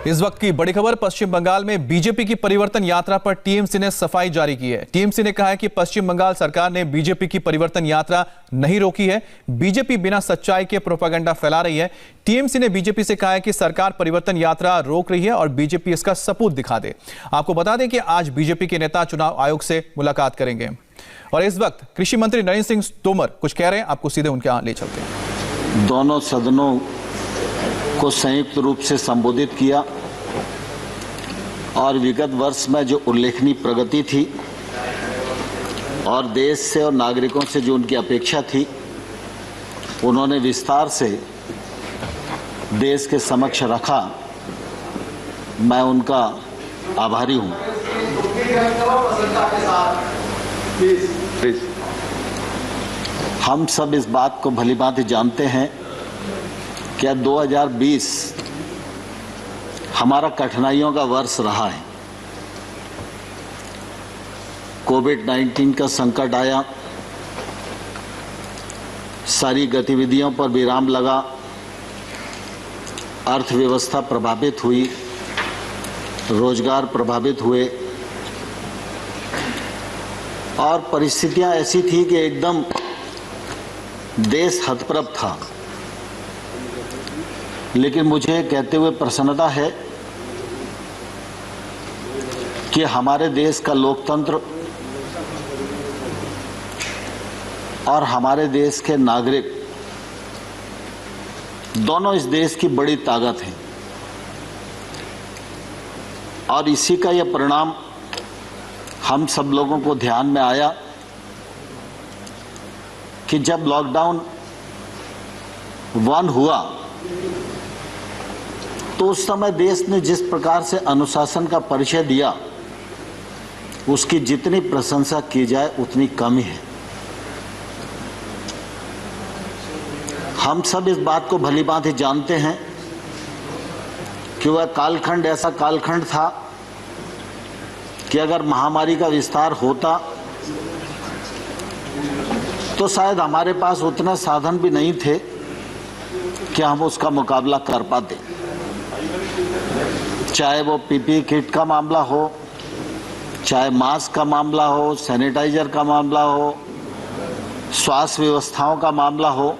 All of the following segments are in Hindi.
इस वक्त की बड़ी खबर, पश्चिम बंगाल में बीजेपी की परिवर्तन यात्रा पर टीएमसी ने सफाई जारी की है। टीएमसी ने कहा है कि पश्चिम बंगाल सरकार ने बीजेपी की परिवर्तन यात्रा नहीं रोकी है। बीजेपी बिना सच्चाई के प्रोपेगेंडा फैला रही है। टीएमसी ने बीजेपी से कहा है कि सरकार परिवर्तन यात्रा रोक रही है और बीजेपी इसका सबूत दिखा दे। आपको बता दें कि आज बीजेपी के नेता चुनाव आयोग से मुलाकात करेंगे और इस वक्त कृषि मंत्री नरेंद्र सिंह तोमर कुछ कह रहे हैं। आपको सीधे उनके यहां ले चलते हैं। दोनों सदनों को संयुक्त रूप से संबोधित किया और विगत वर्ष में जो उल्लेखनीय प्रगति थी और देश से और नागरिकों से जो उनकी अपेक्षा थी, उन्होंने विस्तार से देश के समक्ष रखा। मैं उनका आभारी हूं। हम सब इस बात को भलीभांति जानते हैं कि 2020 हमारा कठिनाइयों का वर्ष रहा है। कोविड-19 का संकट आया, सारी गतिविधियों पर विराम लगा, अर्थव्यवस्था प्रभावित हुई, रोजगार प्रभावित हुए और परिस्थितियां ऐसी थी कि एकदम देश हतप्रभ था। लेकिन मुझे कहते हुए प्रसन्नता है कि हमारे देश का लोकतंत्र और हमारे देश के नागरिक दोनों इस देश की बड़ी ताकत हैं और इसी का यह परिणाम हम सब लोगों को ध्यान में आया कि जब लॉकडाउन 1 हुआ तो उस समय देश ने जिस प्रकार से अनुशासन का परिचय दिया, उसकी जितनी प्रशंसा की जाए उतनी कम ही है। हम सब इस बात को भलीभांति जानते हैं कि वह कालखंड ऐसा कालखंड था कि अगर महामारी का विस्तार होता तो शायद हमारे पास उतना साधन भी नहीं थे कि हम उसका मुकाबला कर पाते। चाहे वो पीपीई किट का मामला हो, चाहे मास्क का मामला हो, सैनिटाइजर का मामला हो, स्वास्थ्य व्यवस्थाओं का मामला हो।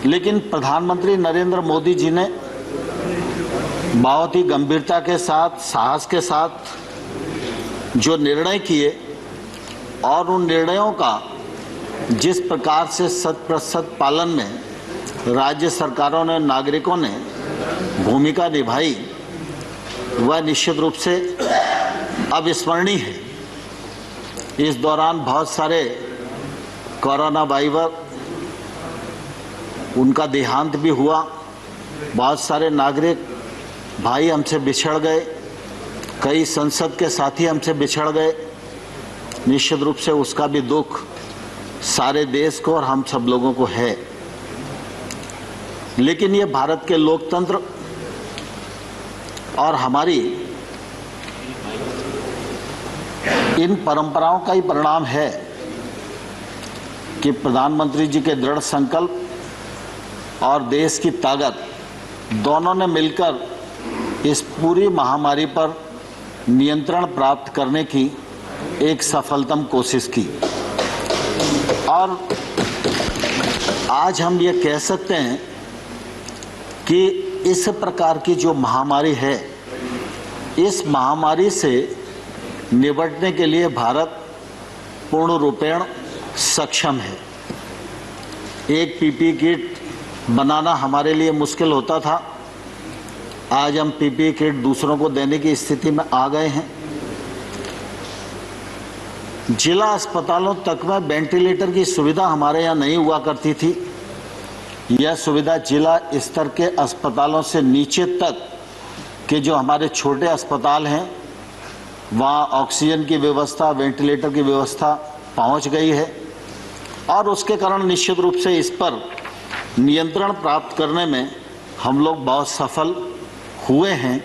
लेकिन प्रधानमंत्री नरेंद्र मोदी जी ने बहुत ही गंभीरता के साथ, साहस के साथ जो निर्णय किए और उन निर्णयों का जिस प्रकार से 100% पालन में राज्य सरकारों ने, नागरिकों ने भूमिका निभाई, वह निश्चित रूप से अविस्मरणीय है। इस दौरान बहुत सारे कोरोना वायरस उनका देहांत भी हुआ, बहुत सारे नागरिक भाई हमसे बिछड़ गए, कई संसद के साथी हमसे बिछड़ गए। निश्चित रूप से उसका भी दुख सारे देश को और हम सब लोगों को है। लेकिन ये भारत के लोकतंत्र और हमारी इन परंपराओं का ही परिणाम है कि प्रधानमंत्री जी के दृढ़ संकल्प और देश की ताकत दोनों ने मिलकर इस पूरी महामारी पर नियंत्रण प्राप्त करने की एक सफलतम कोशिश की। और आज हम ये कह सकते हैं कि इस प्रकार की जो महामारी है, इस महामारी से निपटने के लिए भारत पूर्ण रूपेण सक्षम है। एक पीपीई किट बनाना हमारे लिए मुश्किल होता था, आज हम पीपीई किट दूसरों को देने की स्थिति में आ गए हैं। जिला अस्पतालों तक में वेंटिलेटर की सुविधा हमारे यहाँ नहीं हुआ करती थी। यह सुविधा जिला स्तर के अस्पतालों से नीचे तक के जो हमारे छोटे अस्पताल हैं, वहाँ ऑक्सीजन की व्यवस्था, वेंटिलेटर की व्यवस्था पहुँच गई है और उसके कारण निश्चित रूप से इस पर नियंत्रण प्राप्त करने में हम लोग बहुत सफल हुए हैं।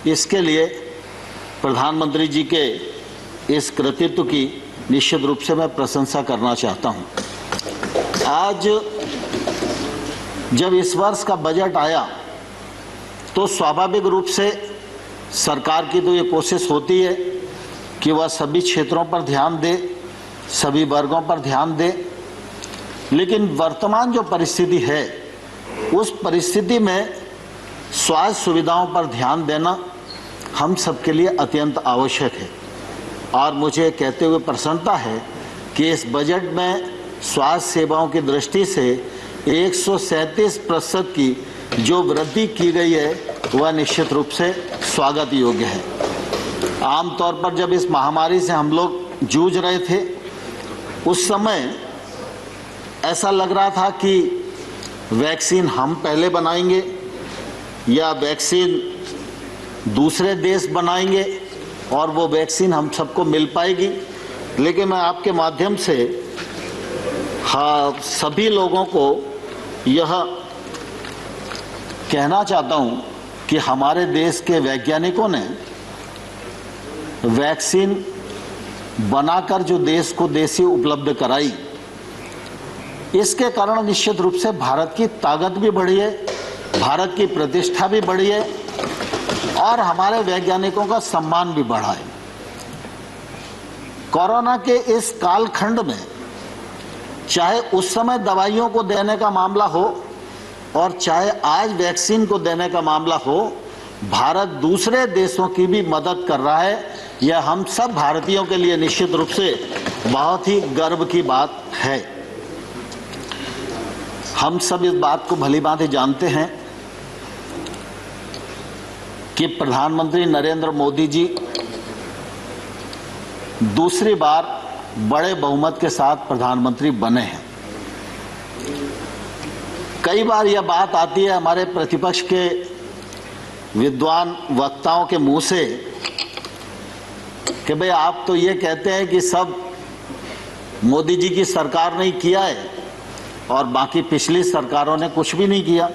इसके लिए प्रधानमंत्री जी के इस कृतित्व की निश्चित रूप से मैं प्रशंसा करना चाहता हूं। आज जब इस वर्ष का बजट आया तो स्वाभाविक रूप से सरकार की तो ये कोशिश होती है कि वह सभी क्षेत्रों पर ध्यान दे, सभी वर्गों पर ध्यान दे। लेकिन वर्तमान जो परिस्थिति है, उस परिस्थिति में स्वास्थ्य सुविधाओं पर ध्यान देना हम सबके लिए अत्यंत आवश्यक है। और मुझे कहते हुए प्रसन्नता है कि इस बजट में स्वास्थ्य सेवाओं की दृष्टि से 137% की जो वृद्धि की गई है वह निश्चित रूप से स्वागत योग्य है। आमतौर पर जब इस महामारी से हम लोग जूझ रहे थे, उस समय ऐसा लग रहा था कि वैक्सीन हम पहले बनाएंगे या वैक्सीन दूसरे देश बनाएंगे और वो वैक्सीन हम सबको मिल पाएगी। लेकिन मैं आपके माध्यम से सभी लोगों को यह कहना चाहता हूं कि हमारे देश के वैज्ञानिकों ने वैक्सीन बनाकर जो देश को देशी उपलब्ध कराई, इसके कारण निश्चित रूप से भारत की ताकत भी बढ़ी है, भारत की प्रतिष्ठा भी बढ़ी है और हमारे वैज्ञानिकों का सम्मान भी बढ़ा है। कोरोना के इस कालखंड में चाहे उस समय दवाइयों को देने का मामला हो और चाहे आज वैक्सीन को देने का मामला हो, भारत दूसरे देशों की भी मदद कर रहा है। यह हम सब भारतीयों के लिए निश्चित रूप से बहुत ही गर्व की बात है। हम सब इस बात को भलीभांति जानते हैं कि प्रधानमंत्री नरेंद्र मोदी जी दूसरी बार बड़े बहुमत के साथ प्रधानमंत्री बने हैं। कई बार यह बात आती है हमारे प्रतिपक्ष के विद्वान वक्ताओं के मुंह से कि भाई आप तो ये कहते हैं कि सब मोदी जी की सरकार ने किया है और बाकी पिछली सरकारों ने कुछ भी नहीं किया।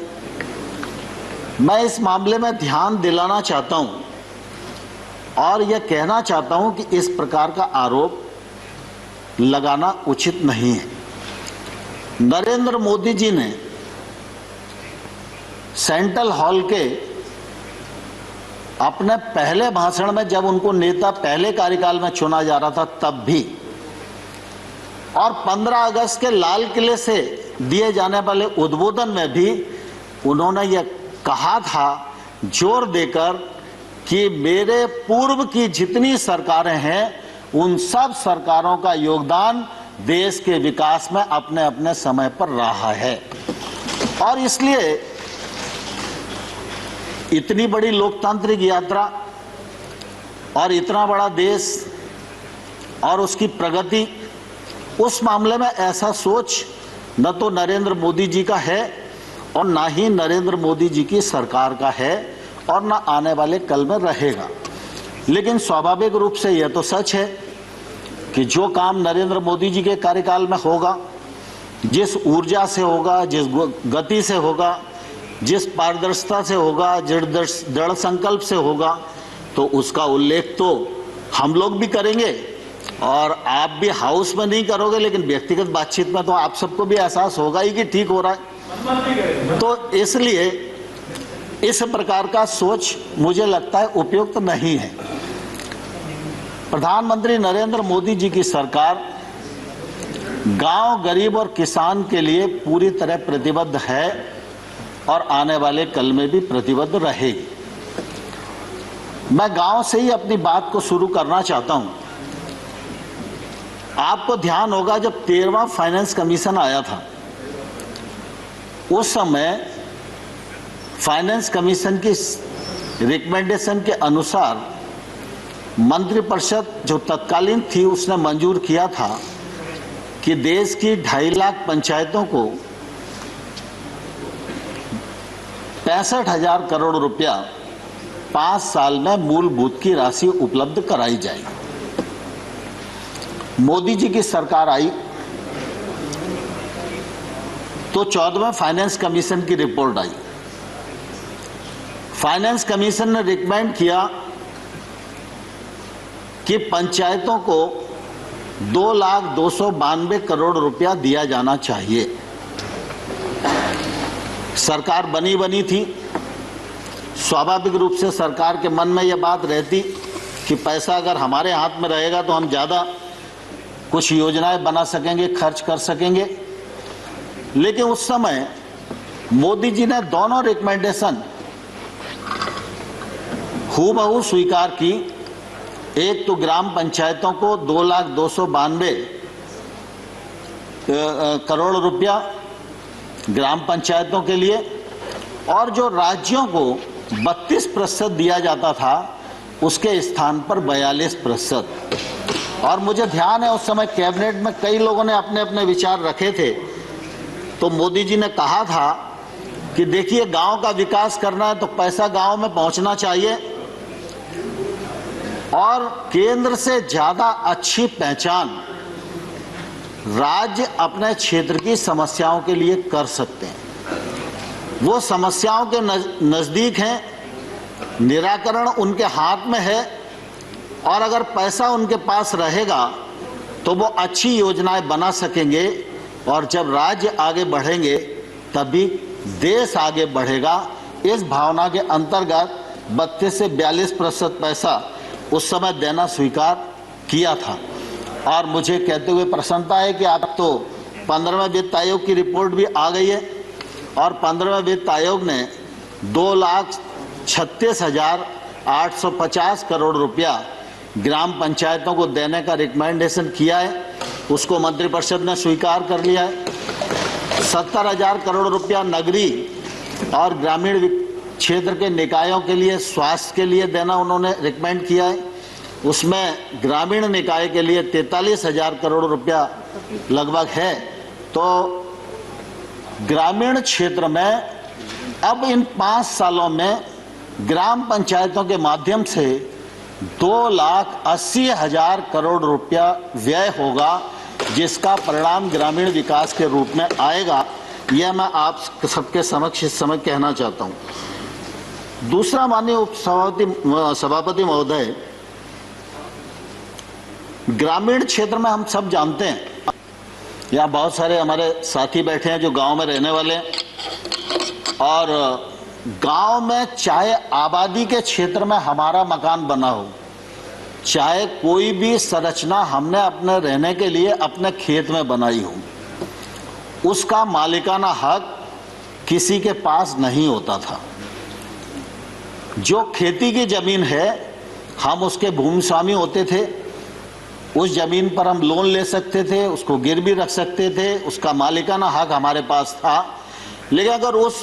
मैं इस मामले में ध्यान दिलाना चाहता हूं और यह कहना चाहता हूं कि इस प्रकार का आरोप लगाना उचित नहीं है। नरेंद्र मोदी जी ने सेंट्रल हॉल के अपने पहले भाषण में, जब उनको नेता पहले कार्यकाल में चुना जा रहा था तब भी, और 15 अगस्त के लाल किले से दिए जाने वाले उद्बोधन में भी उन्होंने यह कहा था जोर देकर कि मेरे पूर्व की जितनी सरकारें हैं उन सब सरकारों का योगदान देश के विकास में अपने अपने समय पर रहा है। और इसलिए इतनी बड़ी लोकतांत्रिक यात्रा और इतना बड़ा देश और उसकी प्रगति, उस मामले में ऐसा सोच न तो नरेंद्र मोदी जी का है और ना ही नरेंद्र मोदी जी की सरकार का है और ना आने वाले कल में रहेगा। लेकिन स्वाभाविक रूप से यह तो सच है कि जो काम नरेंद्र मोदी जी के कार्यकाल में होगा, जिस ऊर्जा से होगा, जिस गति से होगा, जिस पारदर्शिता से होगा, दृढ़ संकल्प से होगा, तो उसका उल्लेख तो हम लोग भी करेंगे और आप भी हाउस में नहीं करोगे, लेकिन व्यक्तिगत बातचीत में तो आप सबको भी एहसास होगा ही कि ठीक हो रहा है। तो इसलिए इस प्रकार का सोच मुझे लगता है उपयुक्त नहीं है। प्रधानमंत्री नरेंद्र मोदी जी की सरकार गांव, गरीब और किसान के लिए पूरी तरह प्रतिबद्ध है और आने वाले कल में भी प्रतिबद्ध रहेगी। मैं गांव से ही अपनी बात को शुरू करना चाहता हूं। आपको ध्यान होगा जब 13वां फाइनेंस कमीशन आया था, उस समय फाइनेंस कमीशन की रिकमेंडेशन के अनुसार मंत्रिपरिषद जो तत्कालीन थी उसने मंजूर किया था कि देश की 2.5 लाख पंचायतों को 65,000 करोड़ रुपया 5 साल में मूलभूत की राशि उपलब्ध कराई जाएगी। मोदी जी की सरकार आई तो 14वें फाइनेंस कमीशन की रिपोर्ट आई। फाइनेंस कमीशन ने रिकमेंड किया कि पंचायतों को 2,292 करोड़ रुपया दिया जाना चाहिए। सरकार बनी थी, स्वाभाविक रूप से सरकार के मन में यह बात रहती कि पैसा अगर हमारे हाथ में रहेगा तो हम ज़्यादा कुछ योजनाएं बना सकेंगे, खर्च कर सकेंगे। लेकिन उस समय मोदी जी ने दोनों रिकमेंडेशन हूबहू स्वीकार की। एक तो ग्राम पंचायतों को 2,292 करोड़ रुपया ग्राम पंचायतों के लिए, और जो राज्यों को 32% दिया जाता था उसके स्थान पर 42%। और मुझे ध्यान है उस समय कैबिनेट में कई लोगों ने अपने अपने विचार रखे थे। तो मोदी जी ने कहा था कि देखिए, गांव का विकास करना है तो पैसा गांव में पहुंचना चाहिए, और केंद्र से ज्यादा अच्छी पहचान राज्य अपने क्षेत्र की समस्याओं के लिए कर सकते हैं। वो समस्याओं के नजदीक हैं, निराकरण उनके हाथ में है, और अगर पैसा उनके पास रहेगा तो वो अच्छी योजनाएं बना सकेंगे, और जब राज्य आगे बढ़ेंगे तभी देश आगे बढ़ेगा। इस भावना के अंतर्गत 32 से 42% पैसा उस समय देना स्वीकार किया था। और मुझे कहते हुए प्रसन्नता है कि अब तो 15वें वित्त आयोग की रिपोर्ट भी आ गई है, और 15वें वित्त आयोग ने 2,36,850 करोड़ रुपया ग्राम पंचायतों को देने का रिकमेंडेशन किया है। उसको मंत्रिपरिषद ने स्वीकार कर लिया है। 70,000 करोड़ रुपया नगरीय और ग्रामीण क्षेत्र के निकायों के लिए, स्वास्थ्य के लिए देना उन्होंने रिकमेंड किया है। उसमें ग्रामीण निकाय के लिए 43,000 करोड़ रुपया लगभग है। तो ग्रामीण क्षेत्र में अब इन 5 सालों में ग्राम पंचायतों के माध्यम से 2,80,000 करोड़ रुपया व्यय होगा, जिसका परिणाम ग्रामीण विकास के रूप में आएगा। यह मैं आप सबके समक्ष इस समय कहना चाहता हूं। दूसरा, माननीय सभापति महोदय, ग्रामीण क्षेत्र में हम सब जानते हैं, यहाँ बहुत सारे हमारे साथी बैठे हैं जो गांव में रहने वाले हैं, और गांव में चाहे आबादी के क्षेत्र में हमारा मकान बना हो, चाहे कोई भी संरचना हमने अपने रहने के लिए अपने खेत में बनाई हो, उसका मालिकाना हक किसी के पास नहीं होता था। जो खेती की जमीन है, हम उसके भूमि स्वामी होते थे, उस जमीन पर हम लोन ले सकते थे, उसको गिरवी रख सकते थे, उसका मालिकाना हक हमारे पास था। लेकिन अगर उस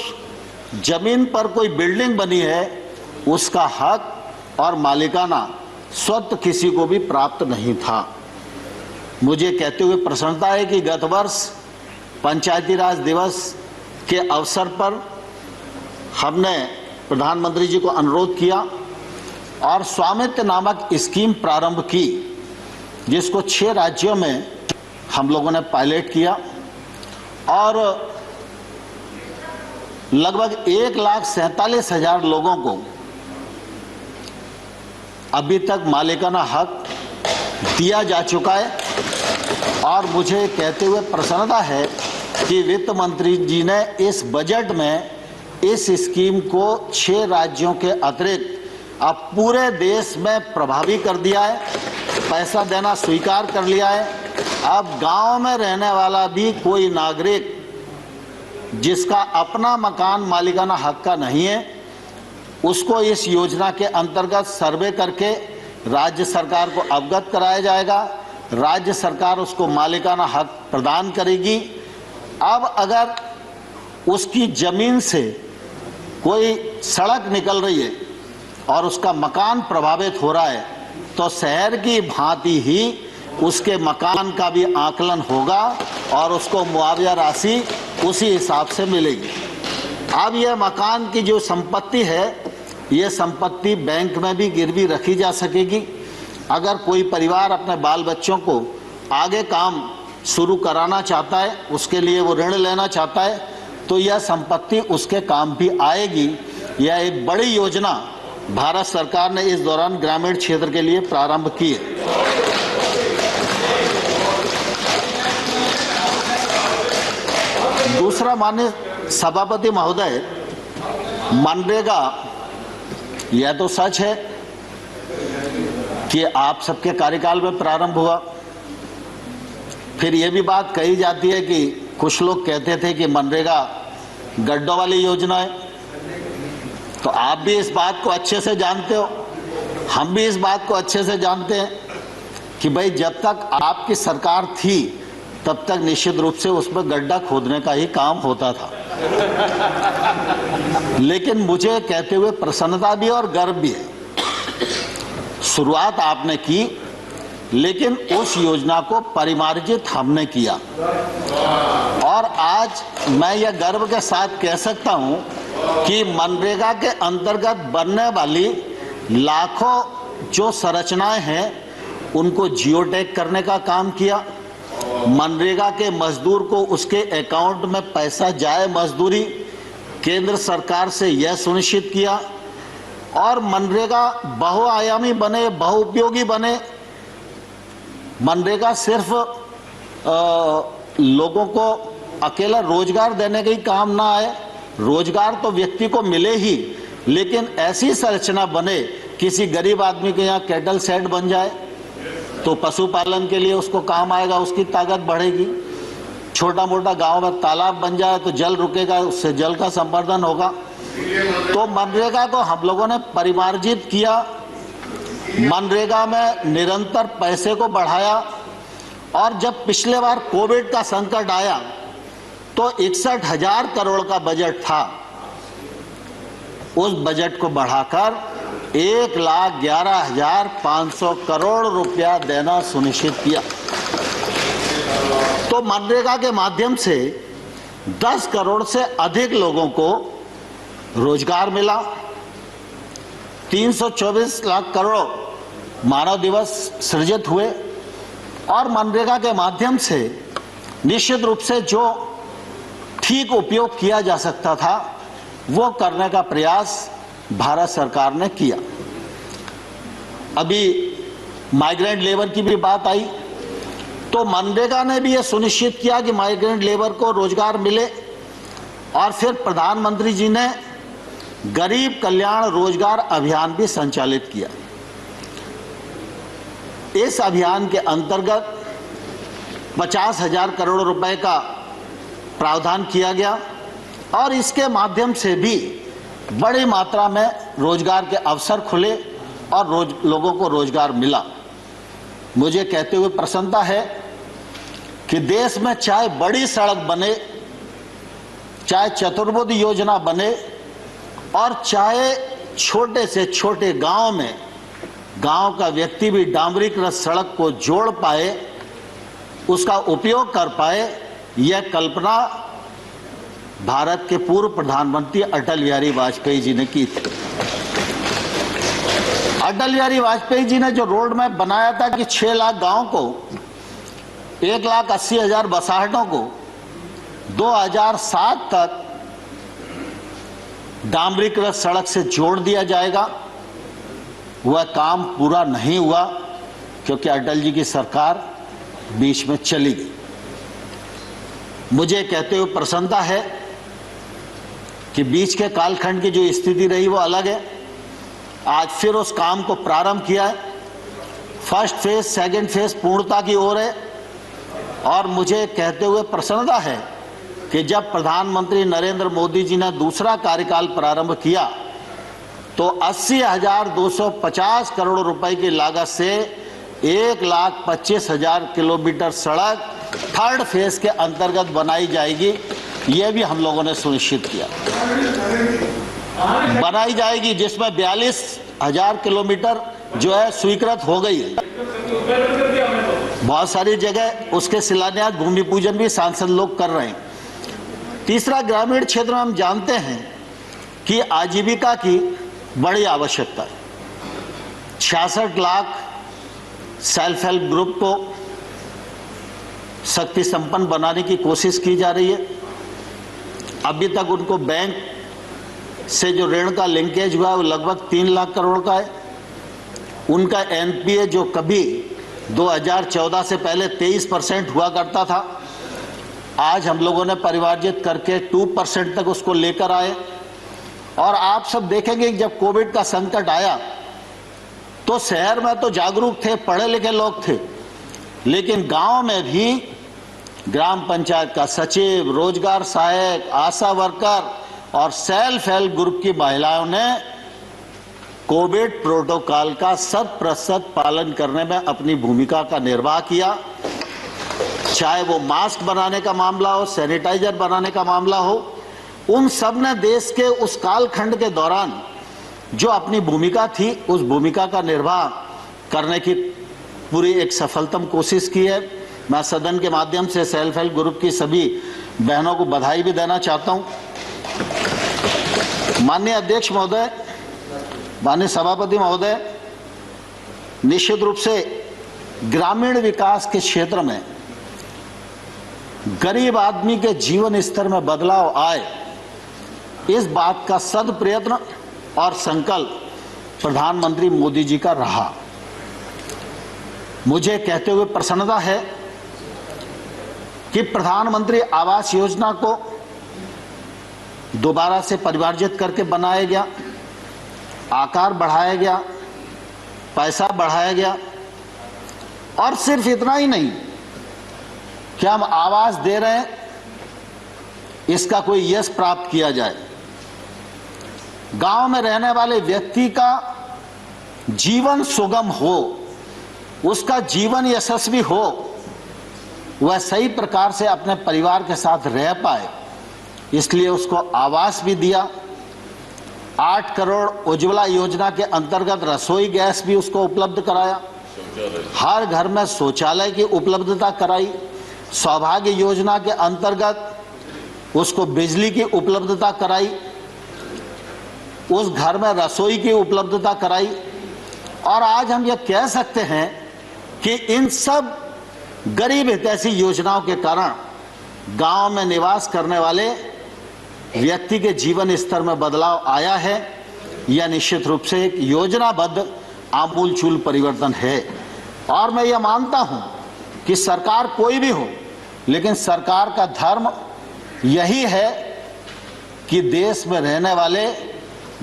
जमीन पर कोई बिल्डिंग बनी है, उसका हक और मालिकाना स्वतः किसी को भी प्राप्त नहीं था। मुझे कहते हुए प्रसन्नता है कि गत वर्ष पंचायती राज दिवस के अवसर पर हमने प्रधानमंत्री जी को अनुरोध किया और स्वामित्व नामक स्कीम प्रारंभ की, जिसको 6 राज्यों में हम लोगों ने पायलट किया, और लगभग 1,47,000 लोगों को अभी तक मालिकाना हक दिया जा चुका है। और मुझे कहते हुए प्रसन्नता है कि वित्त मंत्री जी ने इस बजट में इस स्कीम को 6 राज्यों के अतिरिक्त अब पूरे देश में प्रभावी कर दिया है, पैसा देना स्वीकार कर लिया है। अब गांव में रहने वाला भी कोई नागरिक जिसका अपना मकान मालिकाना हक का नहीं है, उसको इस योजना के अंतर्गत सर्वे करके राज्य सरकार को अवगत कराया जाएगा। राज्य सरकार उसको मालिकाना हक प्रदान करेगी। अब अगर उसकी जमीन से कोई सड़क निकल रही है और उसका मकान प्रभावित हो रहा है, तो शहर की भांति ही उसके मकान का भी आकलन होगा और उसको मुआवजा राशि उसी हिसाब से मिलेगी। अब यह मकान की जो संपत्ति है, यह संपत्ति बैंक में भी गिरवी रखी जा सकेगी। अगर कोई परिवार अपने बाल बच्चों को आगे काम शुरू कराना चाहता है, उसके लिए वो ऋण लेना चाहता है, तो यह संपत्ति उसके काम भी आएगी। यह एक बड़ी योजना भारत सरकार ने इस दौरान ग्रामीण क्षेत्र के लिए प्रारंभ की है। दूसरा, माननीय सभापति महोदय, मनरेगा यह तो सच है कि आप सबके कार्यकाल में प्रारंभ हुआ। फिर यह भी बात कही जाती है कि कुछ लोग कहते थे कि मनरेगा गड्ढों वाली योजना है। तो आप भी इस बात को अच्छे से जानते हो, हम भी इस बात को अच्छे से जानते हैं कि भाई जब तक आपकी सरकार थी तब तक निश्चित रूप से उसमें गड्ढा खोदने का ही काम होता था। लेकिन मुझे कहते हुए प्रसन्नता भी और गर्व भी है, शुरुआत आपने की लेकिन उस योजना को परिमार्जित हमने किया। और आज मैं यह गर्व के साथ कह सकता हूं कि मनरेगा के अंतर्गत बनने वाली लाखों जो संरचनाएं हैं उनको जियो टैग करने का काम किया। मनरेगा के मजदूर को उसके अकाउंट में पैसा जाए मजदूरी केंद्र सरकार से यह सुनिश्चित किया। और मनरेगा बहुआयामी बने, बहुउपयोगी बने। मनरेगा सिर्फ लोगों को अकेला रोजगार देने का ही काम ना आए, रोजगार तो व्यक्ति को मिले ही, लेकिन ऐसी संरचना बने किसी गरीब आदमी के यहाँ कैटल शेड बन जाए तो पशुपालन के लिए उसको काम आएगा, उसकी ताकत बढ़ेगी। छोटा मोटा गांव में तालाब बन जाए तो जल रुकेगा, उससे जल का संवर्धन होगा। तो मनरेगा को हम लोगों ने परिमार्जित किया, मनरेगा में निरंतर पैसे को बढ़ाया। और जब पिछले बार कोविड का संकट आया तो 61,000 करोड़ का बजट था, उस बजट को बढ़ाकर 1,11,500 करोड़ रुपया देना सुनिश्चित किया। तो मनरेगा के माध्यम से 10 करोड़ से अधिक लोगों को रोजगार मिला। 324 लाख करोड़ मानव दिवस सृजित हुए। और मनरेगा के माध्यम से निश्चित रूप से जो ठीक उपयोग किया जा सकता था वो करने का प्रयास भारत सरकार ने किया। अभी माइग्रेंट लेबर की भी बात आई तो मनरेगा ने भी यह सुनिश्चित किया कि माइग्रेंट लेबर को रोजगार मिले। और फिर प्रधानमंत्री जी ने गरीब कल्याण रोजगार अभियान भी संचालित किया। इस अभियान के अंतर्गत 50,000 करोड़ रुपए का प्रावधान किया गया और इसके माध्यम से भी बड़ी मात्रा में रोजगार के अवसर खुले और लोगों को रोजगार मिला। मुझे कहते हुए प्रसन्नता है कि देश में चाहे बड़ी सड़क बने, चाहे चतुर्भुज योजना बने और चाहे छोटे से छोटे गांव में गांव का व्यक्ति भी डामरीकृत सड़क को जोड़ पाए, उसका उपयोग कर पाए, यह कल्पना भारत के पूर्व प्रधानमंत्री अटल बिहारी वाजपेयी जी ने की थी। अटल बिहारी वाजपेयी जी ने जो रोड मैप बनाया था कि 6 लाख गांव को, 1,80,000 बसाहटों को 2007 तक डामरीकृत सड़क से जोड़ दिया जाएगा, वह काम पूरा नहीं हुआ क्योंकि अटल जी की सरकार बीच में चली गई। मुझे कहते हुए प्रसन्नता है कि बीच के कालखंड की जो स्थिति रही वो अलग है। आज फिर उस काम को प्रारंभ किया है। फर्स्ट फेज, सेकंड फेज पूर्णता की ओर है। और मुझे कहते हुए प्रसन्नता है कि जब प्रधानमंत्री नरेंद्र मोदी जी ने दूसरा कार्यकाल प्रारंभ किया तो 80,250 करोड़ रुपए की लागत से 1,25,000 किलोमीटर सड़क थर्ड फेज के अंतर्गत बनाई जाएगी। यह भी हम लोगों ने सुनिश्चित किया, बनाई जाएगी, जिसमें 42,000 किलोमीटर जो है स्वीकृत हो गई है। बहुत सारी जगह उसके शिलान्यास, भूमि पूजन भी सांसद लोग कर रहे हैं। तीसरा, ग्रामीण क्षेत्र में हम जानते हैं कि आजीविका की बड़ी आवश्यकता है। 66 लाख सेल्फ हेल्प ग्रुप को शक्ति संपन्न बनाने की कोशिश की जा रही है। अभी तक उनको बैंक से जो ऋण का लिंकेज हुआ है वो लगभग 3 लाख करोड़ का है। उनका एनपीए जो कभी 2014 से पहले 23% हुआ करता था, आज हम लोगों ने परिमार्जित करके 2% तक उसको लेकर आए। और आप सब देखेंगे कि जब कोविड का संकट आया तो शहर में तो जागरूक थे, पढ़े लिखे लोग थे, लेकिन गांव में भी ग्राम पंचायत का सचिव, रोजगार सहायक, आशा वर्कर और सेल्फ हेल्प ग्रुप की महिलाओं ने कोविड प्रोटोकॉल का 100% पालन करने में अपनी भूमिका का निर्वाह किया। चाहे वो मास्क बनाने का मामला हो, सैनिटाइजर बनाने का मामला हो, उन सब ने देश के उस कालखंड के दौरान जो अपनी भूमिका थी उस भूमिका का निर्वाह करने की पूरी एक सफलतम कोशिश की है। मैं सदन के माध्यम से सेल्फ हेल्प ग्रुप की सभी बहनों को बधाई भी देना चाहता हूं। माननीय अध्यक्ष महोदय, माननीय सभापति महोदय, निश्चित रूप से ग्रामीण विकास के क्षेत्र में गरीब आदमी के जीवन स्तर में बदलाव आए, इस बात का सद प्रयत्न और संकल्प प्रधानमंत्री मोदी जी का रहा। मुझे कहते हुए प्रसन्नता है कि प्रधानमंत्री आवास योजना को दोबारा से परिमार्जित करके बनाया गया, आकार बढ़ाया गया, पैसा बढ़ाया गया, और सिर्फ इतना ही नहीं कि हम आवास दे रहे हैं इसका कोई यश प्राप्त किया जाए। गांव में रहने वाले व्यक्ति का जीवन सुगम हो, उसका जीवन यशस्वी हो, वह सही प्रकार से अपने परिवार के साथ रह पाए, इसलिए उसको आवास भी दिया। 8 करोड़ उज्ज्वला योजना के अंतर्गत रसोई गैस भी उसको उपलब्ध कराया, हर घर में शौचालय की उपलब्धता कराई, सौभाग्य योजना के अंतर्गत उसको बिजली की उपलब्धता कराई, उस घर में रसोई की उपलब्धता कराई। और आज हम यह कह सकते हैं कि इन सब गरीब हितैषी योजनाओं के कारण गांव में निवास करने वाले व्यक्ति के जीवन स्तर में बदलाव आया है। यह निश्चित रूप से एक योजनाबद्ध आमूलचूल परिवर्तन है। और मैं यह मानता हूं कि सरकार कोई भी हो, लेकिन सरकार का धर्म यही है कि देश में रहने वाले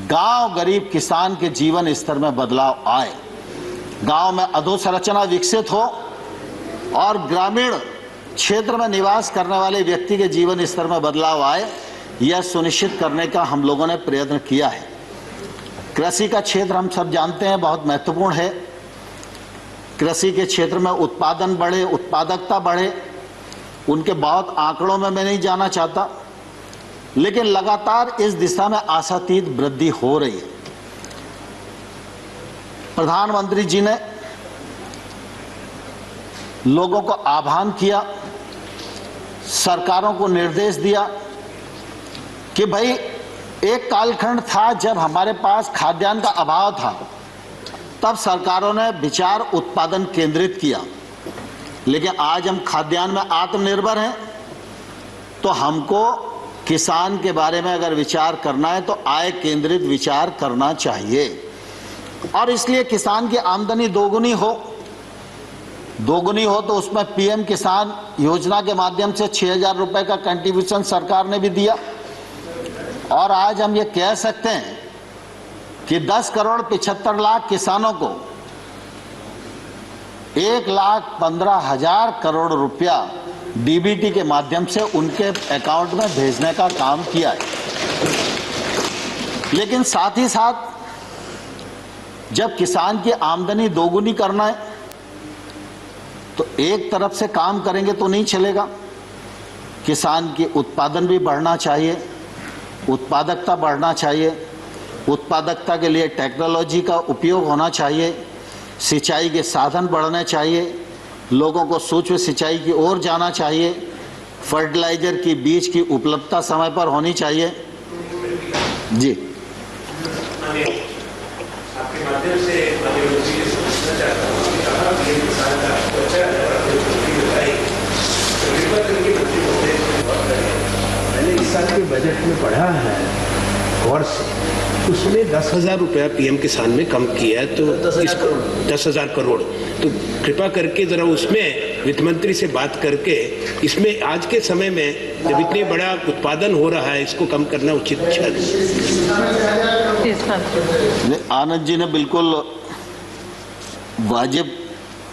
गांव गरीब किसान के जीवन स्तर में बदलाव आए, गांव में अधोसंरचना विकसित हो और ग्रामीण क्षेत्र में निवास करने वाले व्यक्ति के जीवन स्तर में बदलाव आए, यह सुनिश्चित करने का हम लोगों ने प्रयत्न किया है। कृषि का क्षेत्र हम सब जानते हैं बहुत महत्वपूर्ण है। कृषि के क्षेत्र में उत्पादन बढ़े, उत्पादकता बढ़े, उनके बहुत आंकड़ों में मैं नहीं जाना चाहता, लेकिन लगातार इस दिशा में आशातीत वृद्धि हो रही है। प्रधानमंत्री जी ने लोगों को आह्वान किया, सरकारों को निर्देश दिया कि भाई एक कालखंड था जब हमारे पास खाद्यान्न का अभाव था, तब सरकारों ने विचार उत्पादन केंद्रित किया, लेकिन आज हम खाद्यान्न में आत्मनिर्भर हैं, तो हमको किसान के बारे में अगर विचार करना है तो आय केंद्रित विचार करना चाहिए। और इसलिए किसान की आमदनी दोगुनी हो तो उसमें पीएम किसान योजना के माध्यम से 6,000 रुपए का कंट्रीब्यूशन सरकार ने भी दिया। और आज हम ये कह सकते हैं कि 10 करोड़ 75 लाख किसानों को 1,15,000 करोड़ रुपया डीबीटी के माध्यम से उनके अकाउंट में भेजने का काम किया है। लेकिन साथ ही साथ जब किसान की आमदनी दोगुनी करना है तो एक तरफ से काम करेंगे तो नहीं चलेगा, किसान की उत्पादन भी बढ़ना चाहिए, उत्पादकता बढ़ना चाहिए। उत्पादकता के लिए टेक्नोलॉजी का उपयोग होना चाहिए, सिंचाई के साधन बढ़ने चाहिए, लोगों को सूक्ष्म सिंचाई की ओर जाना चाहिए, फर्टिलाइजर की बीज की उपलब्धता समय पर होनी चाहिए। जी, आपके माध्यम से समझना चाहता हूँ कि कहा पीएम किसान का अच्छा बताई तो कृपा करके मंत्री महोदय बहुत करें। मैंने इस साल के बजट में पढ़ा है गौर से, उसमें 10,000 रुपया पीएम किसान में कम किया है, तो 10,000 करोड़, तो कृपा करके जरा उसमें वित्त मंत्री से बात करके इसमें आज के समय में जब इतने बड़ा उत्पादन हो रहा है इसको कम करना उचित है। आनंद जी ने बिल्कुल वाजिब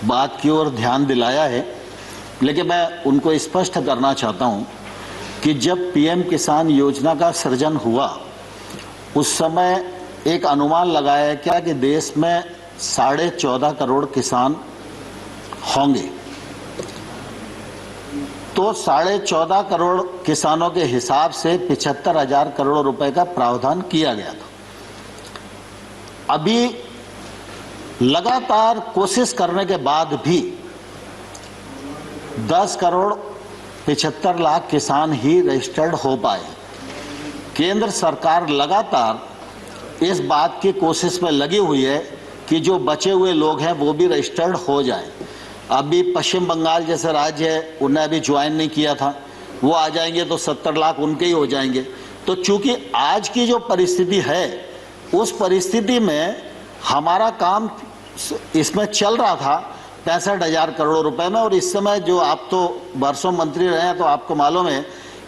बात की ओर ध्यान दिलाया है, लेकिन मैं उनको स्पष्ट करना चाहता हूं कि जब पीएम किसान योजना का सृजन हुआ उस समय एक अनुमान लगाया क्या कि देश में 14.5 करोड़ किसान होंगे। तो 14.5 करोड़ किसानों के हिसाब से 75,000 करोड़ रुपए का प्रावधान किया गया था। अभी लगातार कोशिश करने के बाद भी 10 करोड़ 75 लाख किसान ही रजिस्टर्ड हो पाए। केंद्र सरकार लगातार इस बात की कोशिश में लगी हुई है कि जो बचे हुए लोग हैं वो भी रजिस्टर्ड हो जाएं। अभी पश्चिम बंगाल जैसे राज्य है उन्हें अभी ज्वाइन नहीं किया था, वो आ जाएंगे तो 70 लाख उनके ही हो जाएंगे। तो चूंकि आज की जो परिस्थिति है उस परिस्थिति में हमारा काम इसमें चल रहा था 65,000 करोड़ रुपए में, और इस समय जो आप तो वर्षों मंत्री रहे हैं तो आपको मालूम है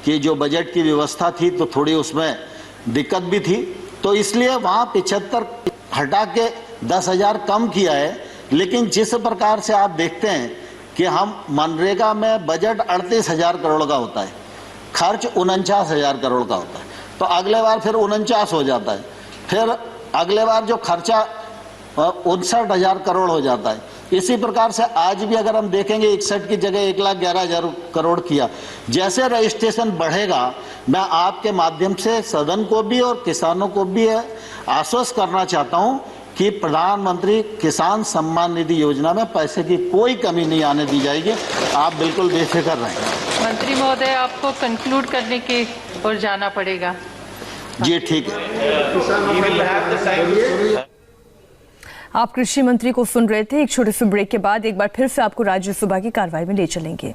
कि जो बजट की व्यवस्था थी तो थोड़ी उसमें दिक्कत भी थी, तो इसलिए वहाँ 75 हटा के 10,000 कम किया है। लेकिन जिस प्रकार से आप देखते हैं कि हम मनरेगा में बजट 38,000 करोड़ का होता है, खर्च 49,000 करोड़ का होता है, तो अगले बार फिर 49 हो जाता है, फिर अगले बार जो खर्चा 59,000 करोड़ हो जाता है। इसी प्रकार से आज भी अगर हम देखेंगे 61 की जगह 1,11,000 करोड़ किया। जैसे रजिस्ट्रेशन बढ़ेगा मैं आपके माध्यम से सदन को भी और किसानों को भी आश्वस्त करना चाहता हूं कि प्रधानमंत्री किसान सम्मान निधि योजना में पैसे की कोई कमी नहीं आने दी जाएगी। आप बिल्कुल बेफिक्र रहें। मंत्री महोदय आपको कंक्लूड करने की ओर जाना पड़ेगा। जी ठीक है। आप कृषि मंत्री को सुन रहे थे। एक छोटे से ब्रेक के बाद एक बार फिर से आपको राज्यसभा की कार्रवाई में ले चलेंगे।